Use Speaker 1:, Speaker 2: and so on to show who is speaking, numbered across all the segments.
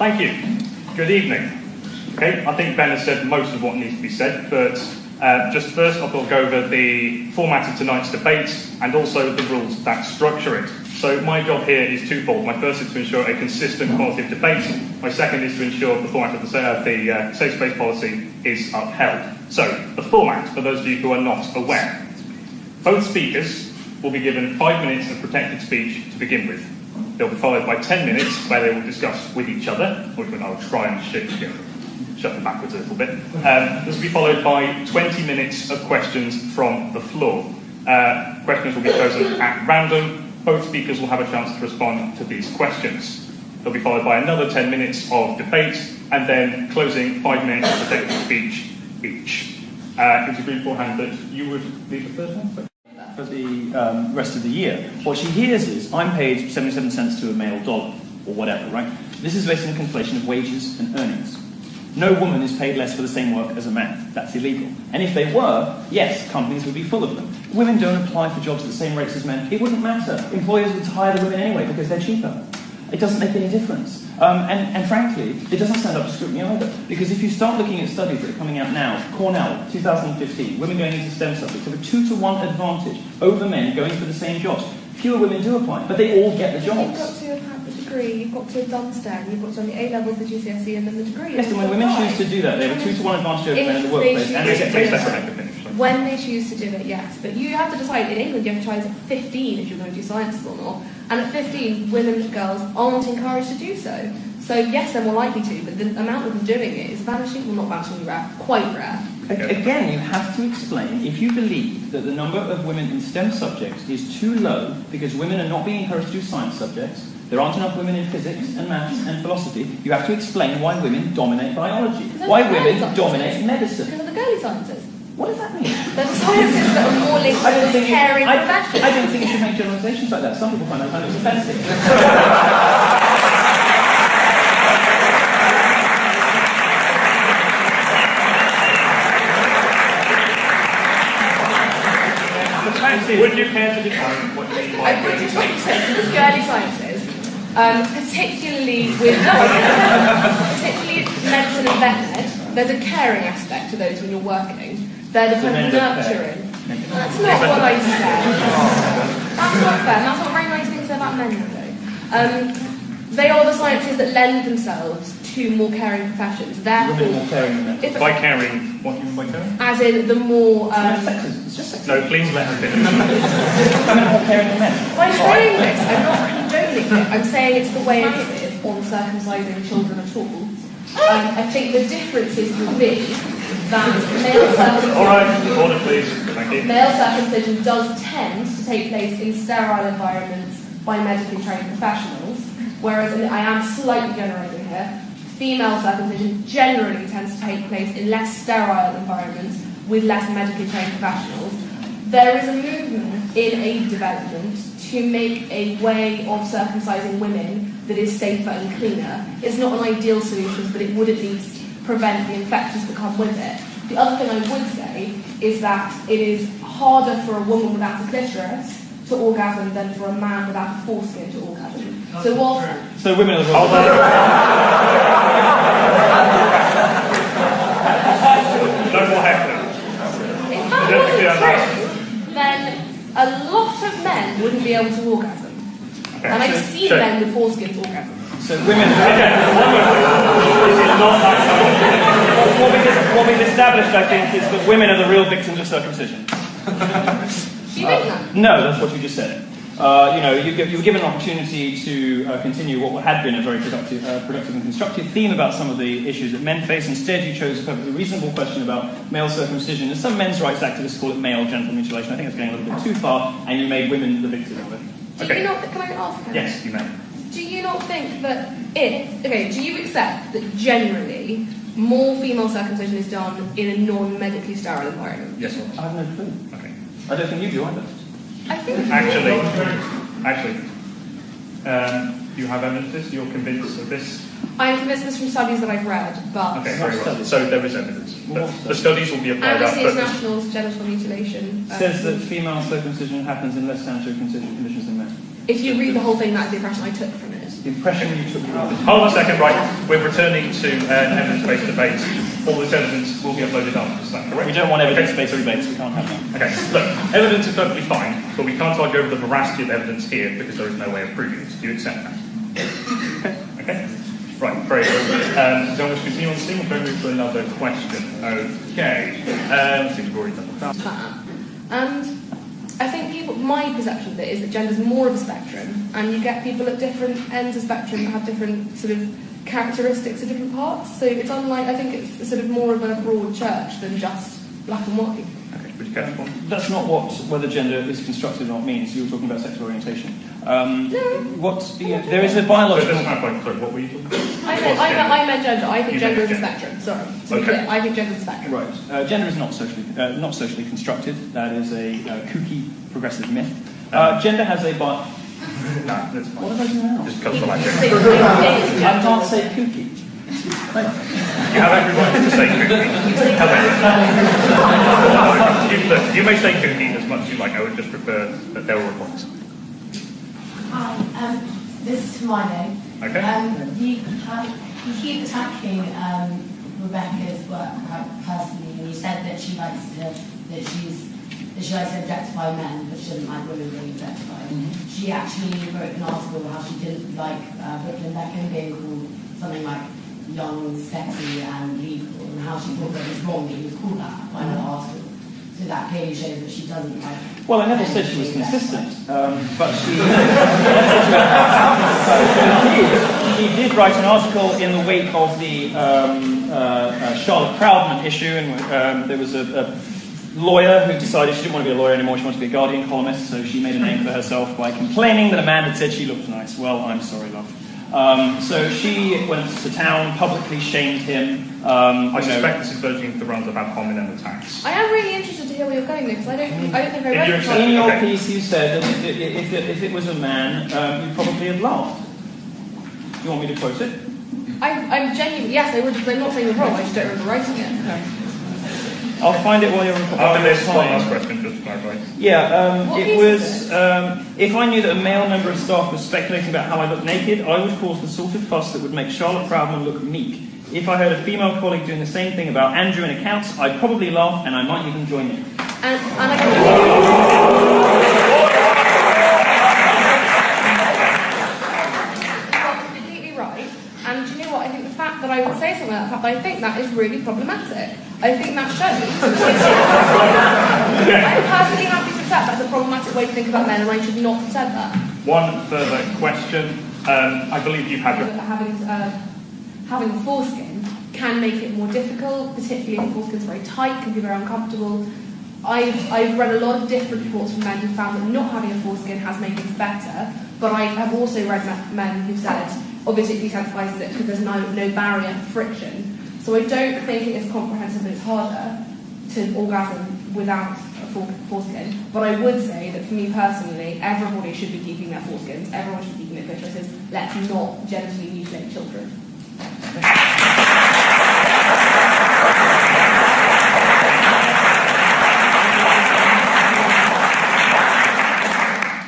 Speaker 1: Thank you. Good evening. Okay, I think Ben has said most of what needs to be said, but just first I thought I'll go over the format of tonight's debate and also the rules that structure it. So my job here is twofold. My first is to ensure a consistent quality of debate. My second is to ensure the format of the safe space policy is upheld. So, the format, for those of you who are not aware. Both speakers will be given 5 minutes of protected speech to begin with. They'll be followed by 10 minutes where they will discuss with each other, which I'll try and shuffle backwards a little bit. This will be followed by 20 minutes of questions from the floor. Questions will be chosen at random. Both speakers will have a chance to respond to these questions. They'll be followed by another 10 minutes of debate, and then closing 5 minutes of protected speech each. It was agreed beforehand that you would lead the first one?
Speaker 2: For the rest of the year. What she hears is, I'm paid 77 cents to a male dollar, or whatever, right? This is based on a conflation of wages and earnings. No woman is paid less for the same work as a man. That's illegal. And if they were, yes, companies would be full of them. Women don't apply for jobs at the same rates as men. It wouldn't matter. Employers would hire the women anyway because they're cheaper. It doesn't make any difference. And frankly, it doesn't stand up to scrutiny either. Because if you start looking at studies that are coming out now, Cornell, 2015, women going into STEM subjects have a 2-to-1 advantage over men going for the same jobs. Fewer women do apply, but they all get the jobs.
Speaker 3: You've got to have had the degree, you've got to have done STEM, you've got to have the A-levels, the GCSE, and then the degree.
Speaker 2: Yes, and when women choose to do that, they have a 2-to-1 advantage over men in the workplace, and they get paid less than they finish.
Speaker 3: When they choose to do it, yes. But you have to decide, in England, you have to try at 15 if you're going to do sciences or not. And at 15, women and girls aren't encouraged to do so. So yes, they're more likely to, but the amount of them doing it is vanishing, well, not vanishingly rare, quite rare.
Speaker 2: Again, you have to explain, if you believe that the number of women in STEM subjects is too low because women are not being encouraged to do science subjects, there aren't enough women in physics and maths and philosophy, you have to explain why women dominate biology, why women dominate medicine.
Speaker 3: Because of the girly sciences.
Speaker 2: What does that mean?
Speaker 3: They're the sciences that are more linked to the caring profession.
Speaker 2: I don't think you should make generalisations like that. Some people find that kind of offensive.
Speaker 1: Would you care to define what you mean by
Speaker 3: girly sciences? Particularly medicine and vet med, there's a caring aspect to those when you're working. They're the kind of nurturing. That's not what I said. That's not fair. That's not very nice thing to say about men, though. They are the sciences that lend themselves to more caring professions. Therefore,
Speaker 2: women more caring than men.
Speaker 1: By caring, what do you mean by caring?
Speaker 3: As in the more.
Speaker 2: It's just sexism.
Speaker 1: No, please let her finish.
Speaker 2: Women more caring than men.
Speaker 3: By saying this, I'm not condoning it. I'm saying it's the way it is on circumcising children at all. I think the differences would be that male circumcision.
Speaker 1: All right, order please. Thank you.
Speaker 3: Male circumcision does tend to take place in sterile environments by medically trained professionals, whereas, and I am slightly generalising here, female circumcision generally tends to take place in less sterile environments with less medically trained professionals. There is a movement in aid development to make a way of circumcising women that is safer and cleaner. It's not an ideal solution, but it would at least prevent the infections that come with it. The other thing I would say is that it is harder for a woman without a clitoris to orgasm than for a man without a foreskin to orgasm. So whilst...
Speaker 2: So women are the
Speaker 1: No more heckling.
Speaker 3: If that wasn't true, then a lot of men wouldn't be able to orgasm.
Speaker 1: Okay,
Speaker 3: And I've seen men with foreskins orgasm.
Speaker 2: So women... What we've established, I think, is that women are the real victims of circumcision.
Speaker 3: Do you think that?
Speaker 2: No, that's what you just said. You were given an opportunity to continue what had been a very productive and constructive theme about some of the issues that men face. Instead, you chose a perfectly reasonable question about male circumcision. And some men's rights activists call it male genital mutilation. I think it's going a little bit too far, and you made women the victim of it.
Speaker 3: Do you not? Can I ask?
Speaker 1: Yes, you may.
Speaker 3: Do you not think that do you accept that generally more female circumcision is done in a non-medically sterile environment?
Speaker 1: Yes.
Speaker 2: I have no clue.
Speaker 1: Okay.
Speaker 2: I don't think you do either.
Speaker 3: I think
Speaker 1: Actually, you have evidence of this? You're convinced of this?
Speaker 3: I'm convinced this from studies that I've read, but
Speaker 1: Okay, very well. So there is evidence. The studies will be applied
Speaker 3: Amnesty
Speaker 1: up.
Speaker 3: International's genital mutilation
Speaker 2: Says that female circumcision happens in less sanitary conditions than men.
Speaker 3: If you read the whole thing, that's the impression I took from it.
Speaker 2: the impression you took.
Speaker 1: Hold on a second, right. We're returning to an evidence-based debate. All this evidence will be uploaded after, is that correct?
Speaker 2: We don't want evidence-based debates, we can't have that.
Speaker 1: Okay, look, evidence is perfectly fine, but we can't argue over the veracity of evidence here because there is no way of proving it. Do you accept that? Okay? Right, very good. So I'm going to continue on scene. We're going to move to another question. Okay. I think we've already done that.
Speaker 3: And I think my perception of it is that gender is more of a spectrum, and you get people at different ends of the spectrum that have different sort of characteristics of different parts. So it's unlike, I think it's sort of more of a broad church than just black and white.
Speaker 1: Okay, would you catch one?
Speaker 2: That's not whether gender is constructed or not means. You were talking about sexual orientation.
Speaker 3: No.
Speaker 2: There is a biological...
Speaker 1: Sorry, what were you talking about?
Speaker 3: I meant gender. I think gender is a spectrum. Sorry. To be clear, I think gender is a spectrum.
Speaker 2: Right. Gender is not socially constructed. That is a kooky progressive myth. Gender has a
Speaker 1: No, that's fine.
Speaker 2: What have I done now?
Speaker 1: Just comes from like
Speaker 2: I can't say kooky.
Speaker 1: You have every right to say kooky. However, you may say kooky as much as you like. I would just prefer that there were reports.
Speaker 4: Hi, this is Milo.
Speaker 1: Okay.
Speaker 4: You keep attacking Rebecca's work quite personally, and you said that she likes to objectify men, but she doesn't like women being objectified. Mm-hmm. She actually wrote an article how she didn't like Brooklyn Beckham being called something like young, sexy, and lethal, and how she thought that it was wrong that he was called that by an article. So that clearly shows that she doesn't like.
Speaker 2: Well, I never said she was consistent, but she did write an article in the wake of the Charlotte Proudman issue, and there was a lawyer who decided she didn't want to be a lawyer anymore, she wanted to be a Guardian columnist, so she made a name for herself by complaining that a man had said she looked nice. Well, I'm sorry, love. So she went to town, publicly shamed him.
Speaker 1: I suspect this is verging the rounds about hominem attacks.
Speaker 3: I am really interested to hear where you're going there, because I don't think I read it.
Speaker 2: In your piece, you said that if it was a man, you'd probably have laughed. You want me to quote it?
Speaker 3: I'm genuinely, yes, I would, because I'm not saying you're wrong, I just don't remember writing it.
Speaker 2: I'll find it while you're recording.
Speaker 1: After this one last question, just to clarify.
Speaker 2: Yeah, it was, if I knew that a male member of staff was speculating about how I look naked, I would cause the sort of fuss that would make Charlotte Proudman look meek. If I heard a female colleague doing the same thing about Andrew in accounts, I'd probably laugh, and I might even join in.
Speaker 3: And I completely right. And do you know what? I think the fact that I would say something like that, I think that is really problematic. I think that shows. I'm personally happy to accept that's a problematic way to think about men, and I should not have said that.
Speaker 1: One further question. I believe you've had your...
Speaker 3: Having a foreskin can make it more difficult, particularly if the foreskin's very tight, can be very uncomfortable. I've read a lot of different reports from men who found that not having a foreskin has made things better, but I have also read men who said, obviously it desensitizes it because there's no barrier for friction. So I don't think it is comprehensive and it's harder to orgasm without a foreskin. But I would say that for me personally, everybody should be keeping their foreskins, everyone should be keeping their clitorises. Let's not genitally mutilate children.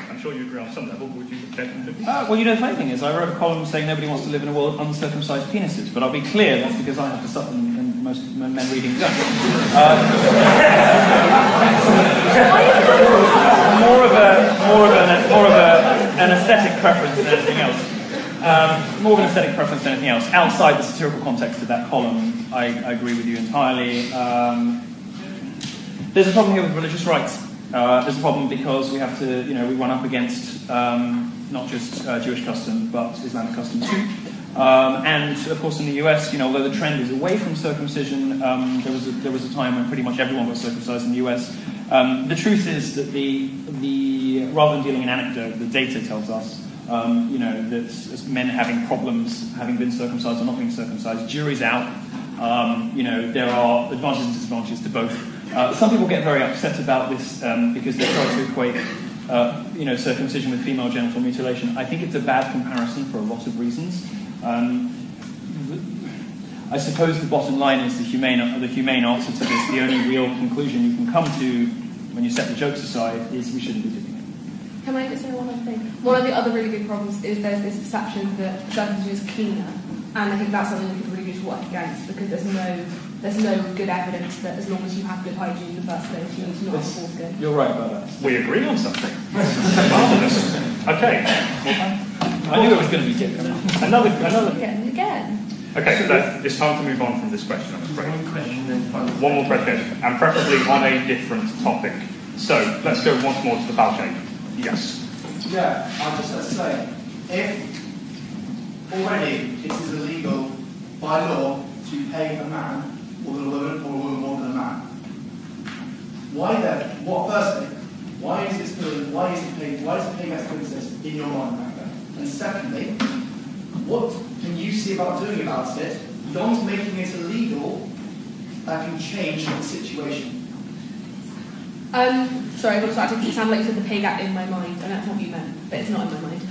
Speaker 1: I'm sure you agree on some level, would you definitely?
Speaker 2: Well, the funny thing is, I wrote a column saying nobody wants to live in a world of uncircumcised penises, but I'll be clear, that's because I have to suffer and most men reading don't. More of an aesthetic preference than anything else. More of an aesthetic preference than anything else. Outside the satirical context of that column, I agree with you entirely. There's a problem here with religious rights. There's a problem because we have to, we run up against not just Jewish custom, but Islamic custom too. And of course, in the US, although the trend is away from circumcision, there was a time when pretty much everyone was circumcised in the US. The truth is that the rather than dealing in anecdote, the data tells us. That men having problems having been circumcised or not being circumcised, jury's out. There are advantages and disadvantages to both. Some people get very upset about this because they try to equate, circumcision with female genital mutilation. I think it's a bad comparison for a lot of reasons. I suppose the bottom line is the humane answer to this. The only real conclusion you can come to when you set the jokes aside is we shouldn't be doing it.
Speaker 3: Can I just say one other thing? One of the other really big problems is there's this perception that circumcision is cleaner, and I think that's something we could really just work against, because there's no good evidence that as long as you have good hygiene in the first place, you need to not have foreskin.
Speaker 2: You're right about that.
Speaker 1: We agree on something. Marvellous. Okay.
Speaker 2: I knew it was going to be different.
Speaker 1: Another.
Speaker 3: Again.
Speaker 1: Okay, so it's time to move on from this question, I'm afraid. One more question, and preferably on a different topic. So, let's go once more to the balcony. Yes.
Speaker 5: Yeah, I'll just have to say, if already it is illegal by law to pay a man more than a woman, or a woman more than a man, why then, firstly, why is it pay gap still exist in your mind back then? And secondly, what can you see about doing about it, beyond making it illegal, that can change the situation?
Speaker 3: Sorry, I got distracted because it sounded like you said the pay gap in my mind, and that's what you meant, but it's not in my mind.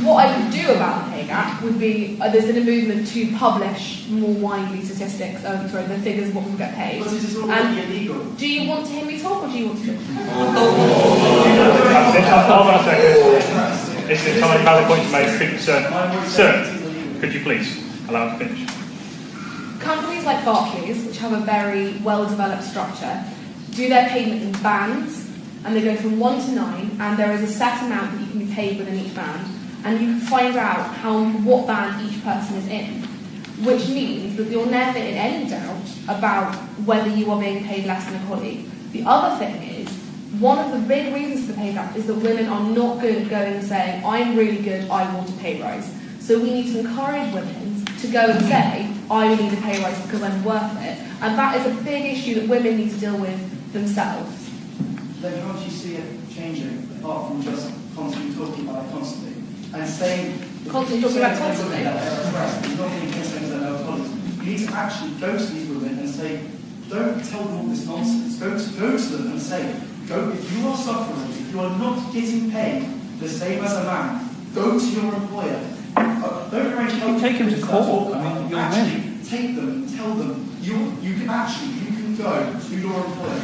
Speaker 3: What I would do about the pay gap would be, there's been a movement to publish more widely statistics, the figures of what people get paid.
Speaker 5: But it is already illegal.
Speaker 3: Do you want to hear me talk, or do you want to talk?
Speaker 1: Hold on a second. It's an entirely valid point to make. Sir, could you please allow him to finish?
Speaker 3: Companies like Barclays, which have a very well-developed structure, do their payment in bands, and they go from 1 to 9, and there is a set amount that you can be paid within each band, and you can find out what band each person is in, which means that you're never in any doubt about whether you are being paid less than a colleague. The other thing is, one of the big reasons for the pay gap is that women are not good at going and saying, I'm really good, I want a pay rise. So we need to encourage women to go and say, I need a pay rise because I'm worth it. And that is a big issue that women need to deal with themselves.
Speaker 5: Then can't you see it changing, apart from just constantly talking about it constantly? And saying...
Speaker 3: Constantly talking about it constantly?
Speaker 5: You need to actually go to these women and say, don't tell them all this nonsense. Go to them and say, if you are suffering, if you are not getting paid the same as a man, go to your employer. Don't arrange
Speaker 2: take him to court. I mean, you'll
Speaker 5: actually take them, tell them, you can go to your employer.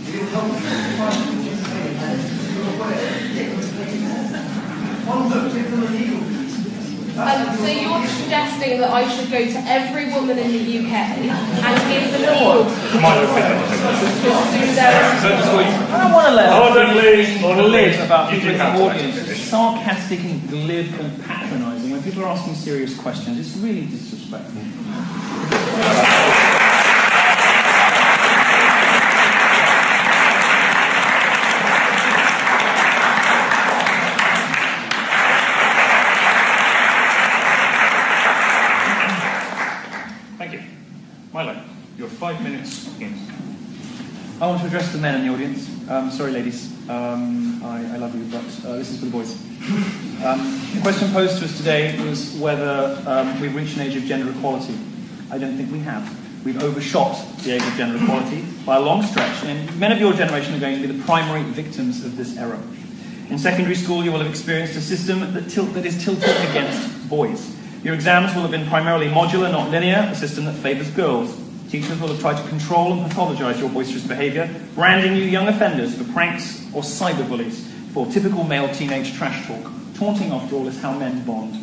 Speaker 5: We'll help you find them getting paid. Your employer, get them to pay more. One of them, give them a legal piece.
Speaker 3: So you're suggesting that I should go to every woman in the UK and give them a legal fee?
Speaker 2: I don't want to let glib about people in the audience. It's sarcastic and glib and patronising. When people are asking serious questions, it's really disrespectful.
Speaker 1: Milo, you're 5 minutes in.
Speaker 2: I want to address the men in the audience. Sorry, ladies. I love you, but this is for the boys. The question posed to us today was whether we've reached an age of gender equality. I don't think we have. We've overshot the age of gender equality by a long stretch, and men of your generation are going to be the primary victims of this error. In secondary school, you will have experienced a system that is tilted against boys. Your exams will have been primarily modular, not linear, a system that favours girls. Teachers will have tried to control and pathologise your boisterous behaviour, branding you young offenders for pranks or cyberbullies, for typical male teenage trash talk. Taunting, after all, is how men bond.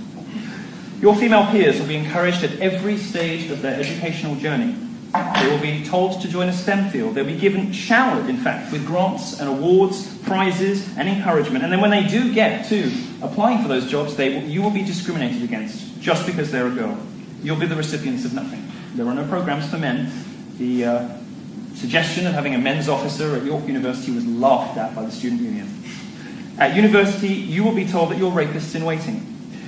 Speaker 2: Your female peers will be encouraged at every stage of their educational journey. They will be told to join a STEM field. They'll be showered, in fact, with grants and awards, prizes and encouragement. And then when they do get to applying for those jobs, you will be discriminated against just because they're a girl. You'll be the recipients of nothing. There are no programs for men. The suggestion of having a men's officer at York University was laughed at by the student union. At university, you will be told that you're rapists in waiting,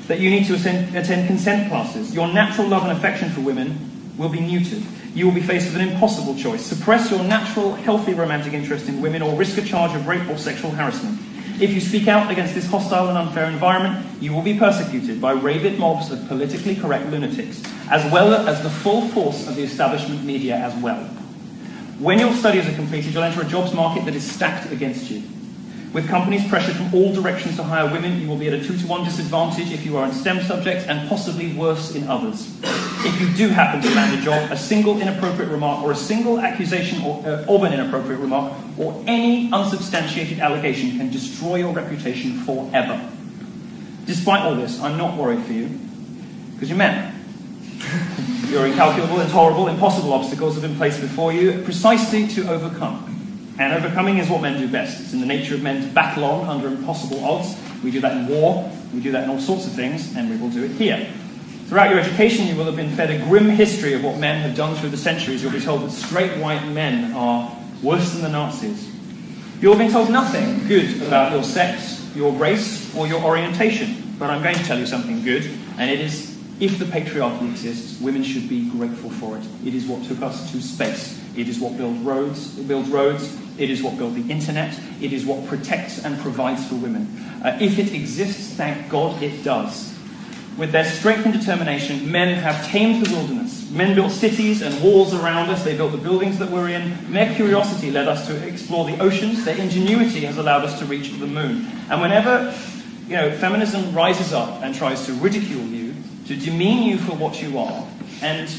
Speaker 2: that you need to attend consent classes. Your natural love and affection for women will be neutered. You will be faced with an impossible choice: suppress your natural, healthy romantic interest in women, or risk a charge of rape or sexual harassment. If you speak out against this hostile and unfair environment, you will be persecuted by rabid mobs of politically correct lunatics, as well as the full force of the establishment media as well. When your studies are completed, you'll enter a jobs market that is stacked against you. With companies pressured from all directions to hire women, you will be at a 2-to-1 disadvantage if you are in STEM subjects, and possibly worse in others. if you do happen to land a job, a single inappropriate remark or a single accusation of an inappropriate remark or any unsubstantiated allegation can destroy your reputation forever. Despite all this, I'm not worried for you, because you're men. Your incalculable, intolerable, impossible obstacles have been placed before you precisely to overcome. And overcoming is what men do best. It's in the nature of men to battle on under impossible odds. We do that in war, we do that in all sorts of things, and we will do it here. Throughout your education, you will have been fed a grim history of what men have done through the centuries. You'll be told that straight white men are worse than the Nazis. You'll have been told nothing good about your sex, your race, or your orientation. But I'm going to tell you something good, and it is, if the patriarchy exists, women should be grateful for it. It is what took us to space. It is what builds roads. It is what built the internet. It is what protects and provides for women. If it exists, thank God it does. With their strength and determination, men have tamed the wilderness. Men built cities and walls around us. They built the buildings that we're in. Their curiosity led us to explore the oceans. Their ingenuity has allowed us to reach the moon. And whenever, feminism rises up and tries to ridicule you, to demean you for what you are, and,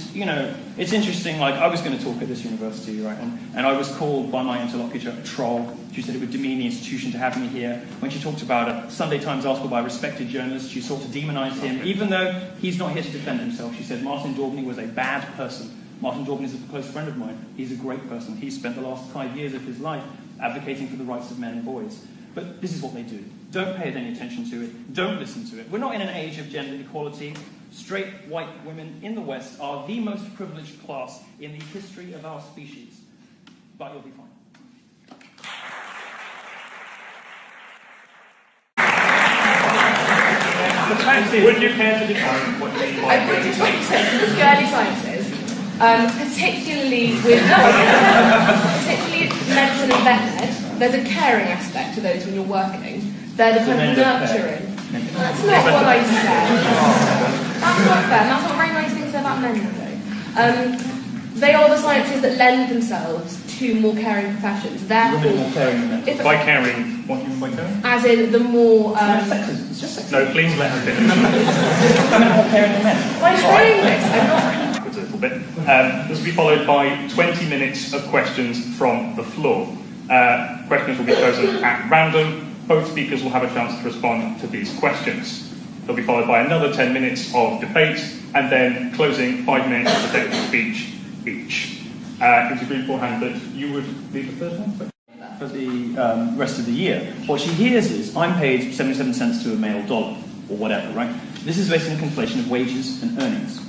Speaker 2: it's interesting, I was going to talk at this university, right, and I was called by my interlocutor a troll. She said it would demean the institution to have me here. When she talked about a Sunday Times article by a respected journalist, she sought to demonize him, even though he's not here to defend himself. She said Martin Daubney was a bad person. Martin Daubney is a close friend of mine. He's a great person. He spent the last 5 years of his life advocating for the rights of men and boys. But this is what they do. Don't pay any attention to it. Don't listen to it. We're not in an age of gender equality. Straight white women in the West are the most privileged class in the history of our species. But you'll be fine.
Speaker 1: Would you care to define what you mean by girly sciences?
Speaker 3: Girly sciences, particularly medicine and vet ed, there's a caring aspect to those when you're working. They're the kind of nurturing. That's not what I said. That's not fair. That's not very nice things to say about men, though. They are the sciences that lend themselves to more caring professions. Therefore,
Speaker 2: more caring than
Speaker 1: by caring, what do you mean by caring?
Speaker 3: As in the more...
Speaker 2: It's just sexism.
Speaker 1: No, please let her finish.
Speaker 2: Women are more caring than men.
Speaker 3: By saying this, I'm not...
Speaker 1: Backwards a little bit. This will be followed by 20 minutes of questions from the floor. Questions will be chosen at random. Both speakers will have a chance to respond to these questions. They'll be followed by another 10 minutes of debate, and then closing 5 minutes of protected speech each. It was agreed beforehand that you would lead the first one?
Speaker 2: For the rest of the year. What she hears is, I'm paid 77 cents to a male dollar, or whatever, right? This is based on a conflation of wages and earnings.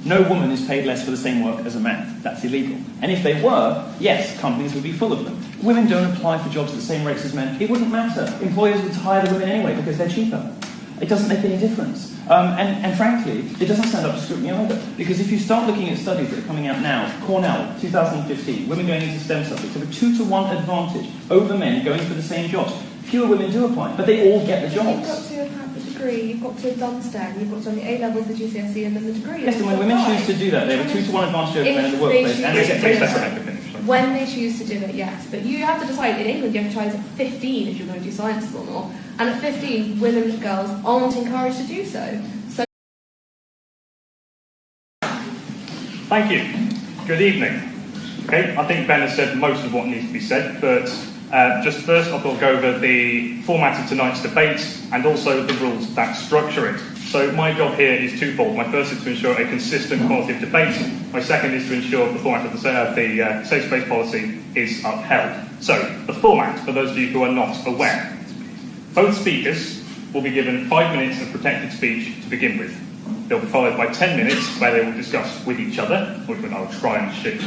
Speaker 2: No woman is paid less for the same work as a man. That's illegal. And if they were, yes, companies would be full of them. Women don't apply for jobs at the same rates as men. It wouldn't matter. Employers would hire the women anyway because they're cheaper. It doesn't make any difference. And frankly, it doesn't stand up to scrutiny either. Because if you start looking at studies that are coming out now, Cornell, 2015, women going into STEM subjects have a 2-to-1 advantage over men going for the same jobs. Fewer women do apply, but they all get the jobs.
Speaker 3: You've got to have had the degree, you've got to have done STEM, you've got to have the A-levels, the GCSE, and then the degree.
Speaker 2: Yes, and when women choose to do that, they have a 2-to-1 advantage over men in the workplace, and they get paid less.
Speaker 3: When they choose to do it, yes. But you have to decide, in England, you have to try at 15 if you're going to do sciences or not. And at 15, women and girls aren't encouraged to do so.
Speaker 1: Thank you. Good evening. Okay, I think Ben has said most of what needs to be said, but just first I thought I'll go over the format of tonight's debate and also the rules that structure it. So my job here is twofold. My first is to ensure a consistent quality of debate. My second is to ensure the format of the safe space policy is upheld. So, the format, for those of you who are not aware. Both speakers will be given 5 minutes of protected speech to begin with. They'll be followed by 10 minutes where they will discuss with each other, which I'll try and shut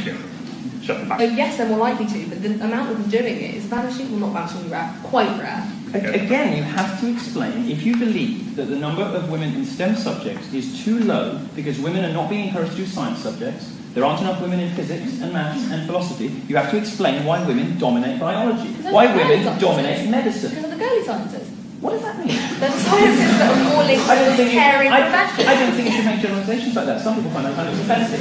Speaker 1: the back.
Speaker 3: Yes, they're more likely to, but the amount of them doing it is vanishing, well, not vanishingly rare, quite rare.
Speaker 2: Again, you have to explain, if you believe that the number of women in STEM subjects is too low because women are not being encouraged to do science subjects, there aren't enough women in physics and maths and philosophy, you have to explain why women dominate biology, why women dominate medicine.
Speaker 3: Because of the girly sciences.
Speaker 2: What does that mean?
Speaker 3: They're the sciences that are more linked to caring professions.
Speaker 2: I don't think you should make generalisations like that. Some people find that kind of offensive.